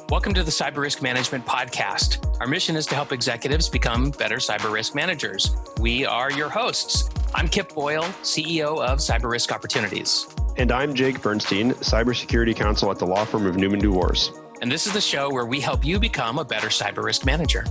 Welcome to the Cyber Risk Management Podcast. Our mission is to help executives become better cyber risk managers. We are your hosts. I'm Kip Boyle, CEO of Cyber Risk Opportunities. And I'm Jake Bernstein, Cybersecurity Counsel at the law firm of Newman DeWars. And this is the show where we help you become a better cyber risk manager.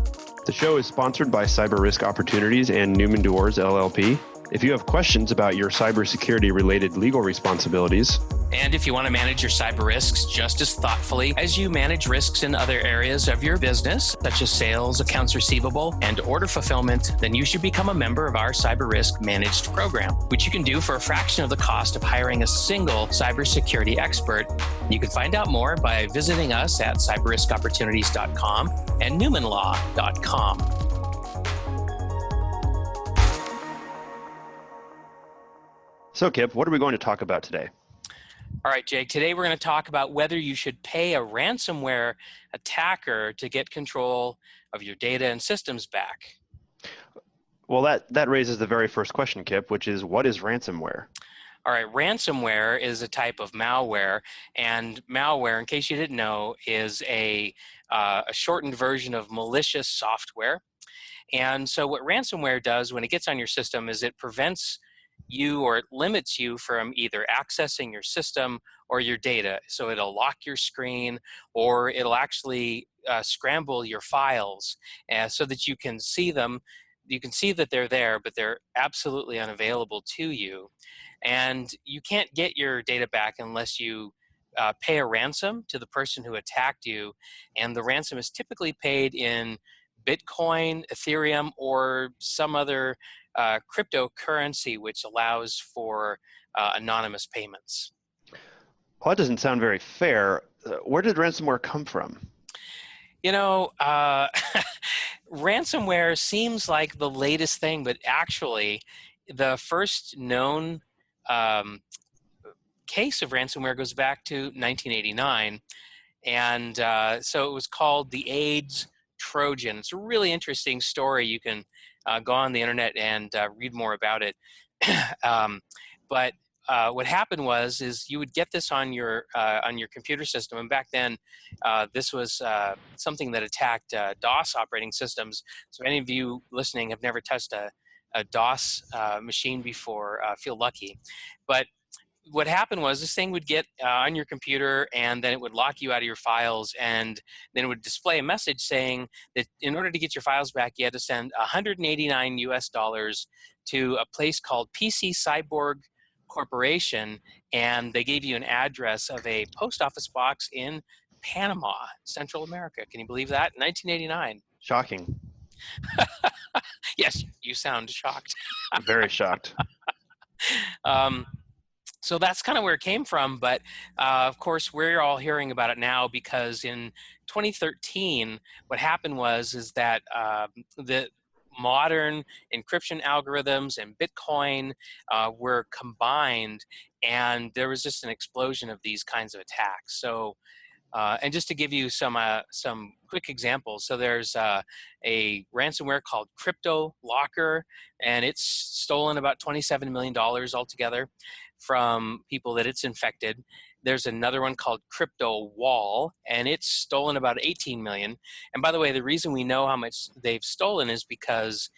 The show is sponsored by Cyber Risk Opportunities and Newman DeWars, LLP. If you have questions about your cybersecurity-related legal responsibilities, and if you want to manage your cyber risks just as thoughtfully as you manage risks in other areas of your business, such as sales, accounts receivable, and order fulfillment, then you should become a member of our Cyber Risk Managed program, which you can do for a fraction of the cost of hiring a single cybersecurity expert. You can find out more by visiting us at cyberriskopportunities.com and newmanlaw.com. So, Kip, what are we going to talk about today? All right, Jake, today we're going to talk about whether you should pay a ransomware attacker to get control of your data and systems back. Well, that raises the very first question, Kip, which is, what is ransomware? All right, ransomware is a type of malware, and malware, in case you didn't know, is a shortened version of malicious software. And so what ransomware does when it gets on your system is it prevents you, or it limits you from either accessing your system or your data. So it'll lock your screen, or it'll actually scramble your files so that you can see them. You can see that they're there, but they're absolutely unavailable to you. And you can't get your data back unless you pay a ransom to the person who attacked you. And the ransom is typically paid in Bitcoin, Ethereum, or some other cryptocurrency, which allows for anonymous payments. Well, that doesn't sound very fair. Where did ransomware come from? You know, ransomware seems like the latest thing, but actually the first known case of ransomware goes back to 1989. And so it was called the AIDS Trojan. It's a really interesting story. You can go on the internet and read more about it. But what happened is you would get this on your computer system, and back then this was something that attacked DOS operating systems. So if any of you listening have never touched a DOS machine before, feel lucky. But what happened was this thing would get on your computer, and then it would lock you out of your files, and then it would display a message saying that in order to get your files back, you had to send $189 to a place called PC Cyborg Corporation, and they gave you an address of a post office box in Panama, Central America. Can you believe that? 1989. Shocking. Yes, you sound shocked. Very shocked. So that's kind of where it came from, but of course we're all hearing about it now because in 2013, what happened is that the modern encryption algorithms and Bitcoin were combined, and there was just an explosion of these kinds of attacks. So, and just to give you some quick examples, so there's a ransomware called Crypto Locker, and it's stolen about $27 million altogether from people that it's infected. There's another one called Crypto Wall, and it's stolen about 18 million. And by the way, the reason we know how much they've stolen is because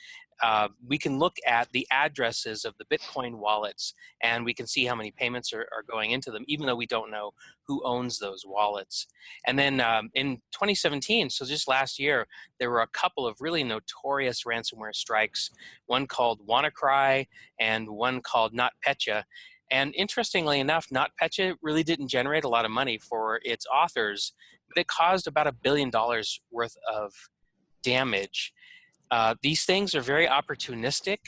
we can look at the addresses of the Bitcoin wallets, and we can see how many payments are going into them, even though we don't know who owns those wallets. And then in 2017, so just last year, there were a couple of really notorious ransomware strikes, one called WannaCry and one called NotPetya. And interestingly enough, NotPetya really didn't generate a lot of money for its authors, but it caused about $1 billion worth of damage. These things are very opportunistic.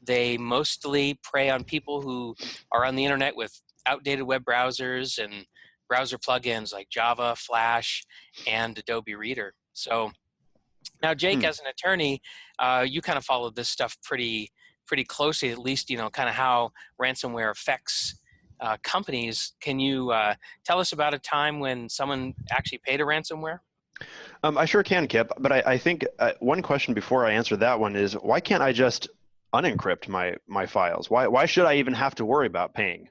They mostly prey on people who are on the internet with outdated web browsers and browser plugins like Java, Flash, and Adobe Reader. So now, Jake, as an attorney, you kind of followed this stuff pretty closely, at least, you know, kind of how ransomware affects companies. Can you tell us about a time when someone actually paid a ransomware? I sure can, Kip, but I think one question before I answer that one is, why can't I just unencrypt my files? Why should I even have to worry about paying?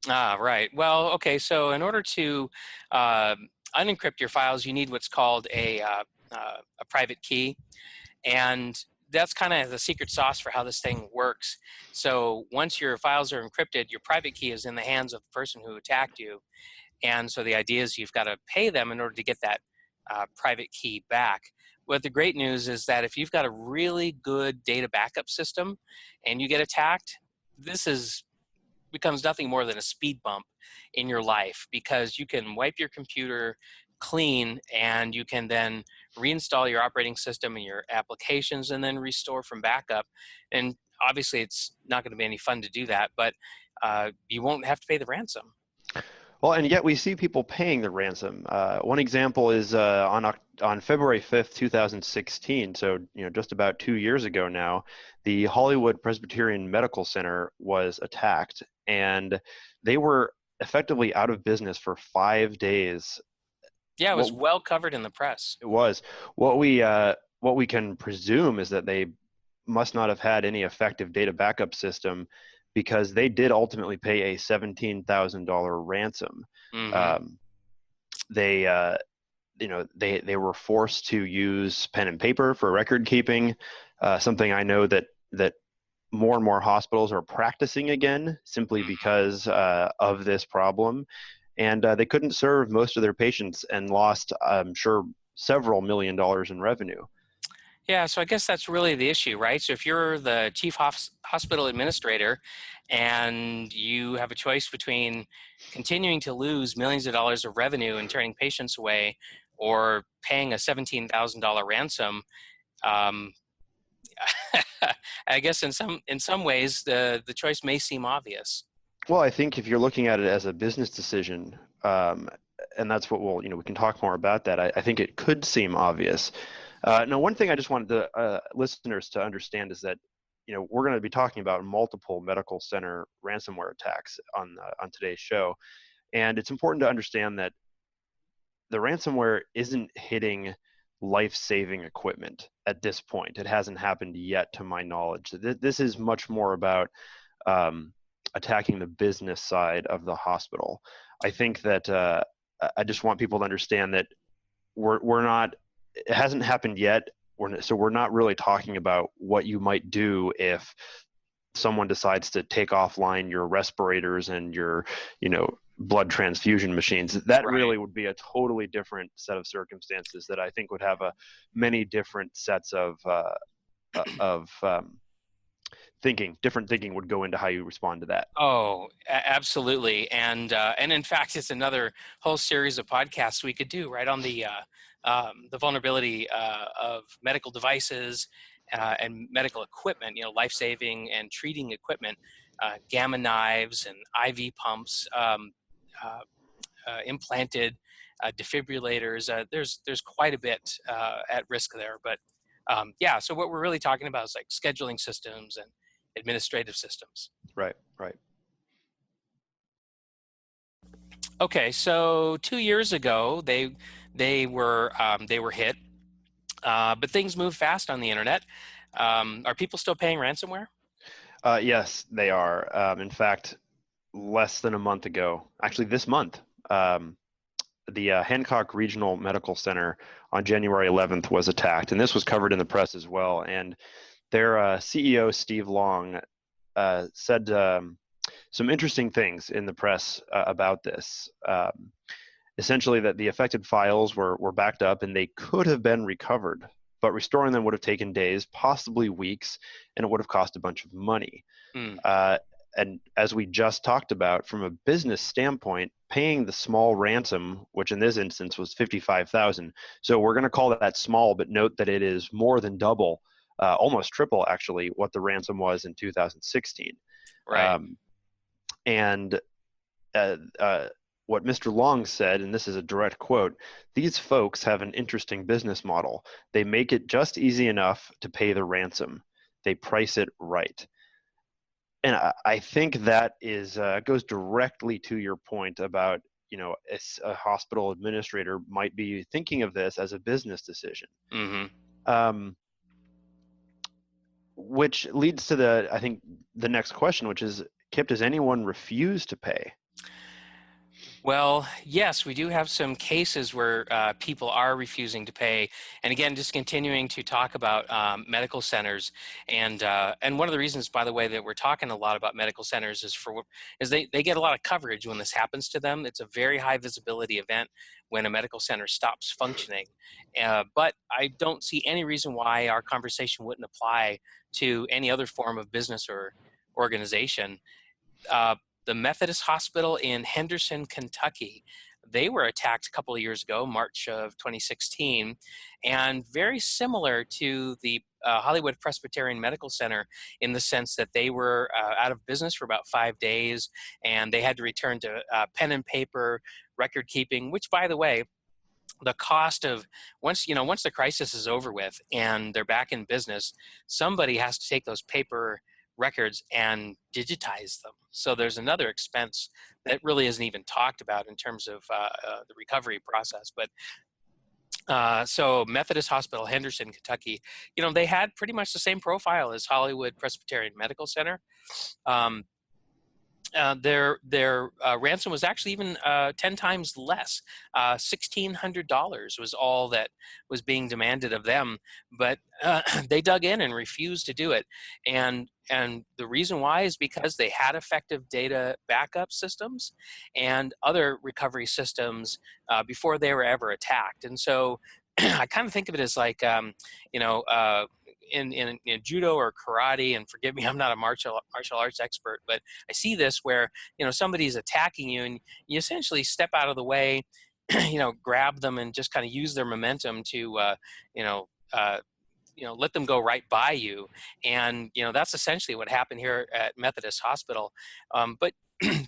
Right. Well, okay. So in order to unencrypt your files, you need what's called a private key. And that's kind of the secret sauce for how this thing works. So once your files are encrypted, your private key is in the hands of the person who attacked you. And so the idea is you've got to pay them in order to get that private key back. But the great news is that if you've got a really good data backup system and you get attacked, this becomes nothing more than a speed bump in your life, because you can wipe your computer clean and you can then reinstall your operating system and your applications and then restore from backup. And obviously it's not going to be any fun to do that, but you won't have to pay the ransom. Well, and yet we see people paying the ransom. One example is on February 5th, 2016, so just about 2 years ago now, the Hollywood Presbyterian Medical Center was attacked, and they were effectively out of business for 5 days. Yeah, it was well covered in the press. It was. What we can presume is that they must not have had any effective data backup system, because they did ultimately pay a $17,000 ransom. Mm-hmm. They were forced to use pen and paper for record keeping, something I know that more and more hospitals are practicing again, simply because of this problem. And they couldn't serve most of their patients and lost, I'm sure, several $1 million in revenue. Yeah, so I guess that's really the issue, right? So if you're the chief hospital administrator and you have a choice between continuing to lose millions of dollars of revenue and turning patients away, or paying a $17,000 ransom, um, I guess in some ways the choice may seem obvious. Well, I think if you're looking at it as a business decision, and that's what we can talk more about that. I think it could seem obvious. Now, one thing I just wanted the listeners to understand is that we're going to be talking about multiple medical center ransomware attacks on today's show, and it's important to understand that the ransomware isn't hitting life-saving equipment at this point. It hasn't happened yet, to my knowledge. This is much more about attacking the business side of the hospital. I think that I just want people to understand that we're not. It hasn't happened yet. We're not really talking about what you might do if someone decides to take offline your respirators and your blood transfusion machines. That Right. really would be a totally different set of circumstances that I think would have many different sets of thinking. Different thinking would go into how you respond to that. Oh, absolutely, and in fact, it's another whole series of podcasts we could do, right, on the vulnerability of medical devices and medical equipment, life-saving and treating equipment, gamma knives and IV pumps, uh, implanted defibrillators. There's quite a bit at risk there, but yeah. So what we're really talking about is like scheduling systems and administrative systems. Right. Right. Okay, so 2 years ago they were hit, but things move fast on the internet. Are people still paying ransomware? Yes, they are. In fact, less than a month ago, actually this month, the Hancock Regional Medical Center on January 11th was attacked, and this was covered in the press as well. And their CEO, Steve Long, said some interesting things in the press about this. Essentially, that the affected files were backed up and they could have been recovered, but restoring them would have taken days, possibly weeks, and it would have cost a bunch of money. Mm, And as we just talked about, from a business standpoint, paying the small ransom, which in this instance was $55,000. So we're going to call that small, but note that it is more than double, almost triple actually, what the ransom was in 2016. right. And what Mr. Long said, and this is a direct quote, "These folks have an interesting business model. They make it just easy enough to pay the ransom. They price it right." And I think that is goes directly to your point about a hospital administrator might be thinking of this as a business decision, Mm-hmm. which leads to I think the next question, which is, Kip, does anyone refuse to pay? Well, yes, we do have some cases where people are refusing to pay, and again, just continuing to talk about medical centers, and one of the reasons, by the way, that we're talking a lot about medical centers is they get a lot of coverage when this happens to them. It's a very high visibility event when a medical center stops functioning, but I don't see any reason why our conversation wouldn't apply to any other form of business or organization. uh, the Methodist Hospital in Henderson, Kentucky. They were attacked a couple of years ago, March of 2016, and very similar to the Hollywood Presbyterian Medical Center in the sense that they were out of business for about 5 days, and they had to return to pen and paper record keeping, which, by the way, the cost of once the crisis is over with and they're back in business, somebody has to take those paper records and digitize them. So there's another expense that really isn't even talked about in terms of the recovery process. But so Methodist Hospital, Henderson, Kentucky, they had pretty much the same profile as Hollywood Presbyterian Medical Center. Um, their ransom was actually even 10 times less. $1,600 was all that was being demanded of them, but they dug in and refused to do it. And the reason why is because they had effective data backup systems and other recovery systems before they were ever attacked. And so I kind of think of it as like, you know, uh, in judo or karate, and forgive me, I'm not a martial arts expert, but I see this where somebody's attacking you, and you essentially step out of the way, grab them, and just kind of use their momentum to you know. Uh, let them go right by you, and that's essentially what happened here at Methodist Hospital. But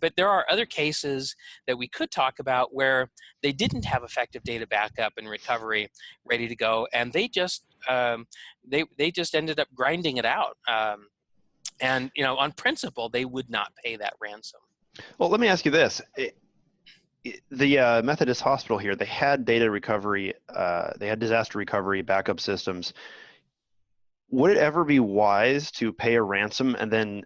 but there are other cases that we could talk about where they didn't have effective data backup and recovery ready to go, and they just ended up grinding it out. And on principle, they would not pay that ransom. Well, let me ask you this. The Methodist Hospital here, they had data recovery, they had disaster recovery backup systems. Would it ever be wise to pay a ransom and then,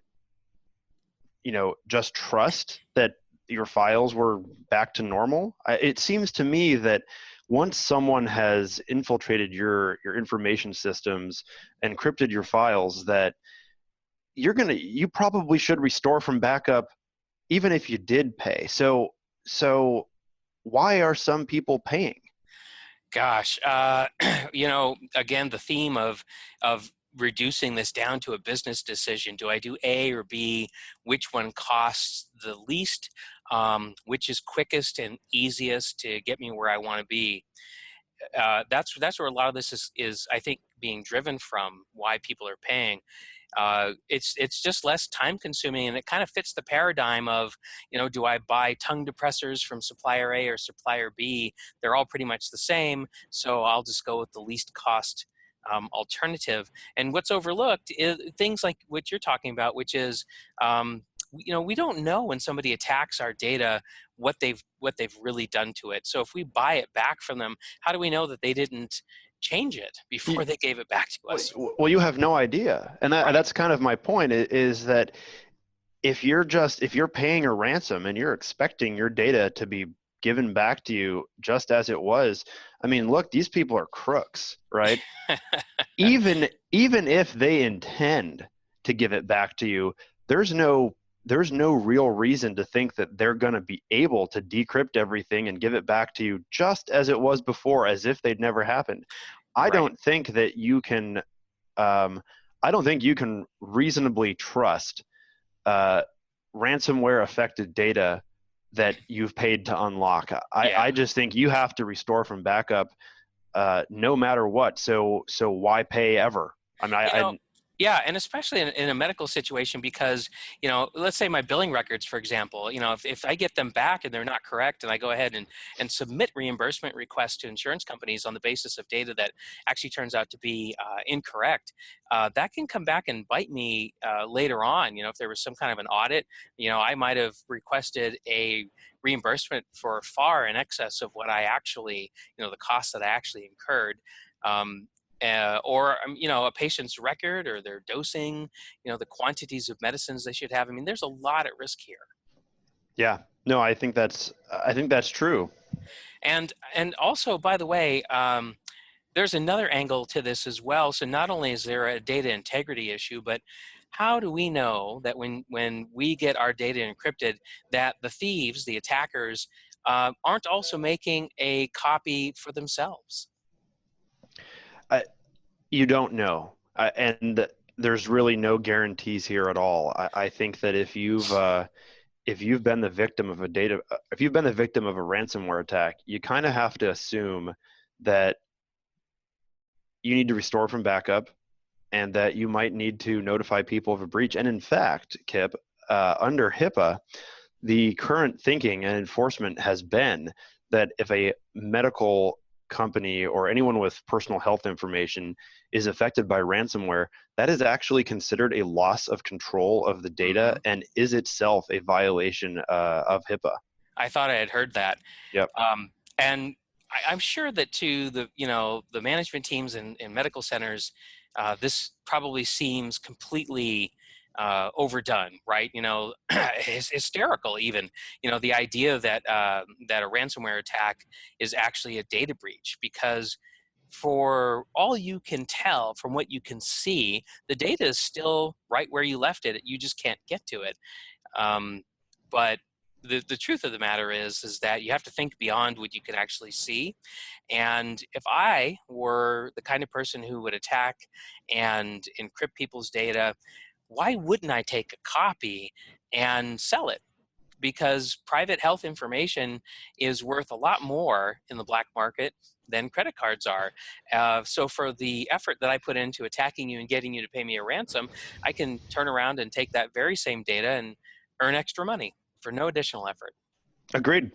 just trust that your files were back to normal? It seems to me that once someone has infiltrated your information systems, encrypted your files, that you probably should restore from backup even if you did pay. So why are some people paying? Gosh, again, the theme of reducing this down to a business decision. Do I do A or B? Which one costs the least? Which is quickest and easiest to get me where I want to be? That's where a lot of this is I think being driven from why people are paying. It's just less time consuming, and it kind of fits the paradigm of, do I buy tongue depressors from supplier A or supplier B? They're all pretty much the same, so I'll just go with the least cost alternative. And what's overlooked is things like what you're talking about, which is we don't know when somebody attacks our data what they've really done to it. So if we buy it back from them, how do we know that they didn't change it before they gave it back to us? Well, you have no idea, and Right. that's kind of my point. Is that if you're paying a ransom and you're expecting your data to be given back to you just as it was, I mean, look, these people are crooks, right? Even if they intend to give it back to you, there's no real reason to think that they're going to be able to decrypt everything and give it back to you just as it was before, as if they'd never happened. I Right. don't think that you can I don't think you can reasonably trust ransomware affected data that you've paid to unlock. Yeah. I just think you have to restore from backup no matter what. So why pay ever? I mean, You know, yeah, and especially in a medical situation, because, let's say my billing records, for example, if I get them back and they're not correct, and I go ahead and submit reimbursement requests to insurance companies on the basis of data that actually turns out to be incorrect, that can come back and bite me later on. If there was some kind of an audit, I might have requested a reimbursement for far in excess of what I actually, the cost that I actually incurred. Um, or a patient's record or their dosing, the quantities of medicines they should have. I mean, there's a lot at risk here. yeah, No, I think that's true. And also, by the way, there's another angle to this as well. So not only is there a data integrity issue, but how do we know that when we get our data encrypted, that the thieves, the attackers, aren't also making a copy for themselves? I, you don't know, and there's really no guarantees here at all. I think that if you've been the victim of if you've been the victim of a ransomware attack, you kind of have to assume that you need to restore from backup and that you might need to notify people of a breach. And in fact, Kip, under HIPAA, the current thinking and enforcement has been that if a medical company or anyone with personal health information is affected by ransomware, that is actually considered a loss of control of the data Hmm. and is itself a violation of HIPAA. I thought I had heard that. Yep. And I'm sure that to the management teams in medical centers, this probably seems completely overdone, right? Hysterical even. The idea that a ransomware attack is actually a data breach, because for all you can tell from what you can see, the data is still right where you left it. You just can't get to it. Um, but the truth of the matter is that you have to think beyond what you can actually see. And if I were the kind of person who would attack and encrypt people's data, why wouldn't I take a copy and sell it? Because private health information is worth a lot more in the black market than credit cards are. So for the effort that I put into attacking you and getting you to pay me a ransom, I can turn around and take that very same data and earn extra money for no additional effort. Agreed.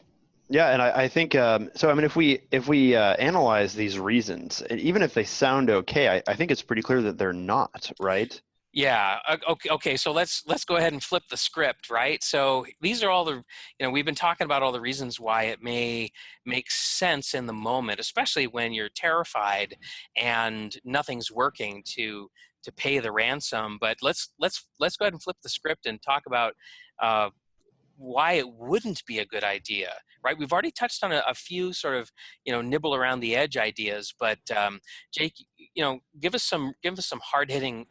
Yeah, and I think so. I mean, if we analyze these reasons, and even if they sound okay, I think it's pretty clear that they're not, right? Yeah. Okay. So let's go ahead and flip the script, right? So these are all we've been talking about all the reasons why it may make sense in the moment, especially when you're terrified and nothing's working to pay the ransom. But let's go ahead and flip the script and talk about uh, why it wouldn't be a good idea, right? We've already touched on a few sort of nibble around the edge ideas, but Jake, give us some hard hitting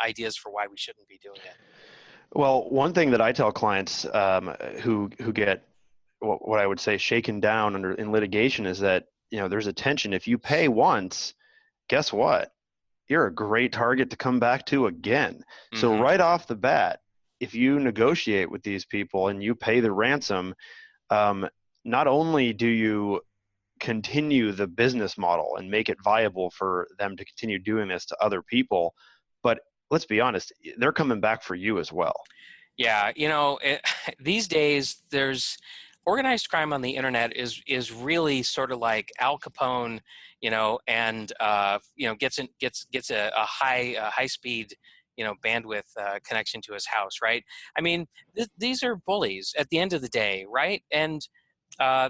ideas for why we shouldn't be doing it. Well, one thing that I tell clients who get what I would say shaken down under in litigation is that there's a tension. If you pay once, guess what? You're a great target to come back to again. So Hmm. right off the bat, if you negotiate with these people and you pay the ransom, um, not only do you continue the business model and make it viable for them to continue doing this to other people, but let's be honest, they're coming back for you as well. Yeah, these days there's organized crime on the internet is really sort of like Al Capone, and gets a high speed bandwidth connection to his house, right? I mean, these are bullies at the end of the day, right? And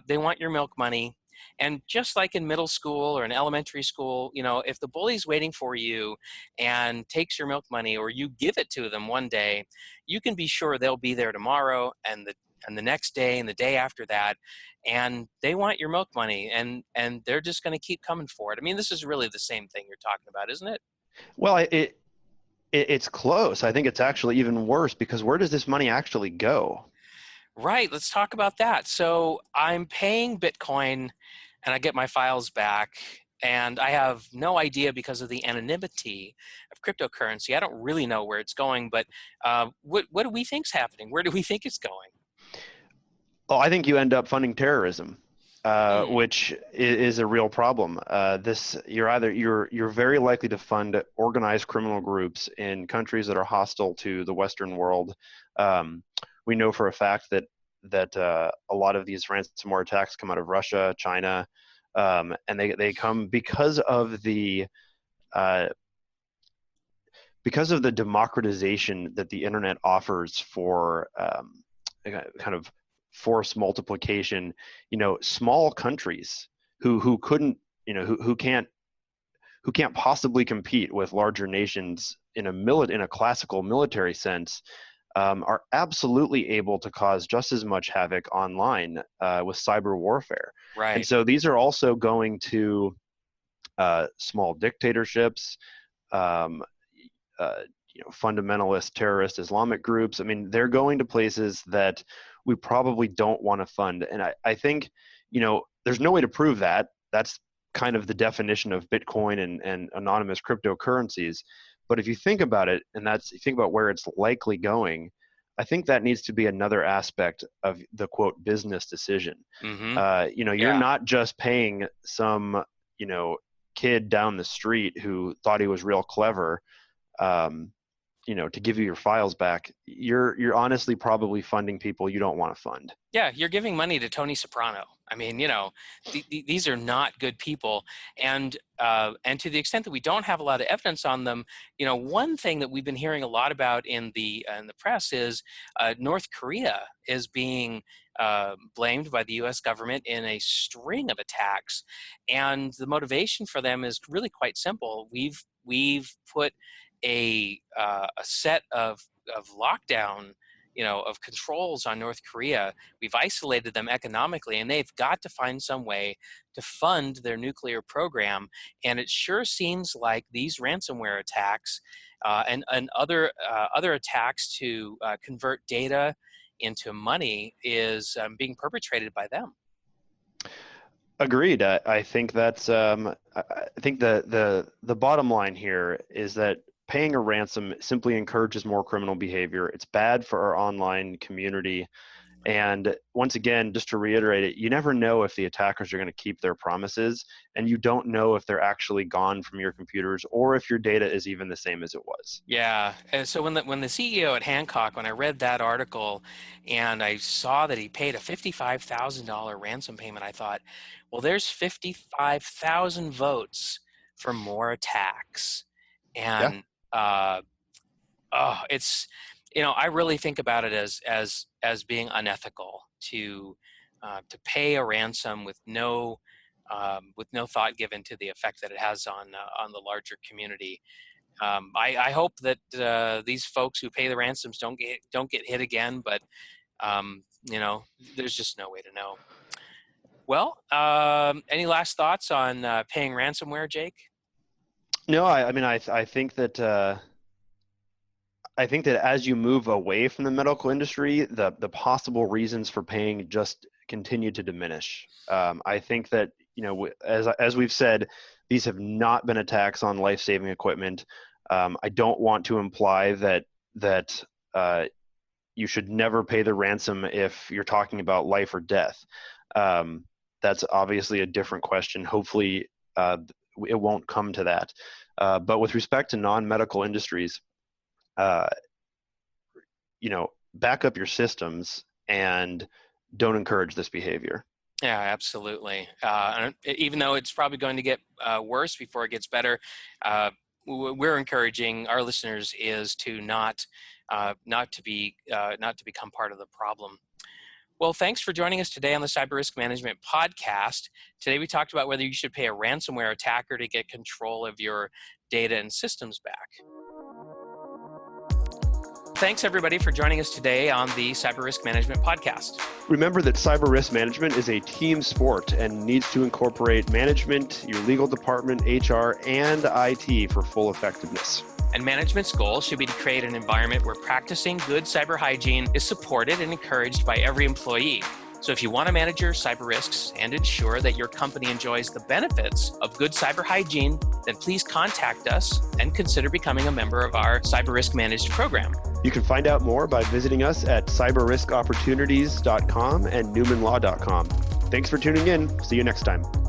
they want your milk money. And just like in middle school or in elementary school, if the bully's waiting for you and takes your milk money, or you give it to them one day, you can be sure they'll be there tomorrow and the next day and the day after that, and they want your milk money, and they're just going to keep coming for it. I mean, this is really the same thing you're talking about, isn't it? Well, it's close. I think it's actually even worse because where does this money actually go? Right, let's talk about that. So I'm paying Bitcoin and I get my files back, and I have no idea because of the anonymity of cryptocurrency. I don't really know where it's going, but what do we think's happening? Where do we think it's going? Oh, I think you end up funding terrorism, Hmm. which is a real problem. This you're very likely to fund organized criminal groups in countries that are hostile to the Western world. Um, we know for a fact that a lot of these ransomware attacks come out of Russia, China, and they come uh, because of the democratization that the internet offers for kind of force multiplication. Small countries who couldn't, who can't possibly compete with larger nations in a classical military sense, are absolutely able to cause just as much havoc online with cyber warfare. Right. And so these are also going to small dictatorships, um, fundamentalist terrorist Islamic groups. I mean, they're going to places that we probably don't want to fund. And I think, there's no way to prove that. That's kind of the definition of Bitcoin and anonymous cryptocurrencies. But if you think about it, you think about where it's likely going, I think that needs to be another aspect of the quote business decision. Mm-hmm. You're not just paying some, kid down the street who thought he was real clever, to give you your files back. You're honestly probably funding people you don't want to fund. Yeah, you're giving money to Tony Soprano. I mean, these are not good people, and to the extent that we don't have a lot of evidence on them, one thing that we've been hearing a lot about in the press is North Korea is being blamed by the U.S. government in a string of attacks, and the motivation for them is really quite simple. We've put a set of lockdown, of controls on North Korea. We've isolated them economically, and they've got to find some way to fund their nuclear program. And it sure seems like these ransomware attacks and other attacks to convert data into money is being perpetrated by them. Agreed. I think that's. I think the bottom line here is that paying a ransom simply encourages more criminal behavior. It's bad for our online community. And once again, just to reiterate it, you never know if the attackers are going to keep their promises, and you don't know if they're actually gone from your computers or if your data is even the same as it was. Yeah. So when the CEO at Hancock, when I read that article and I saw that he paid a $55,000 ransom payment, I thought, well, there's 55,000 votes for more attacks. And it's, I really think about it as being unethical to pay a ransom with no thought given to the effect that it has on the larger community. I hope that these folks who pay the ransoms don't get hit again, but there's just no way to know. Well, any last thoughts on paying ransomware, Jake? No, I think that as you move away from the medical industry, the possible reasons for paying just continue to diminish. I think that as we've said, these have not been attacks on life-saving equipment. I don't want to imply that you should never pay the ransom if you're talking about life or death. That's obviously a different question. Hopefully, it won't come to that. But with respect to non-medical industries, back up your systems and don't encourage this behavior. Yeah, absolutely. Even though it's probably going to get worse before it gets better, we're encouraging our listeners is to not to become part of the problem. Well, thanks for joining us today on the Cyber Risk Management Podcast. Today we talked about whether you should pay a ransomware attacker to get control of your data and systems back. Thanks, everybody, for joining us today on the Cyber Risk Management Podcast. Remember that cyber risk management is a team sport and needs to incorporate management, your legal department, HR, and IT for full effectiveness. And management's goal should be to create an environment where practicing good cyber hygiene is supported and encouraged by every employee. So if you want to manage your cyber risks and ensure that your company enjoys the benefits of good cyber hygiene, then please contact us and consider becoming a member of our Cyber Risk Managed program. You can find out more by visiting us at cyberriskopportunities.com and newmanlaw.com. Thanks for tuning in. See you next time.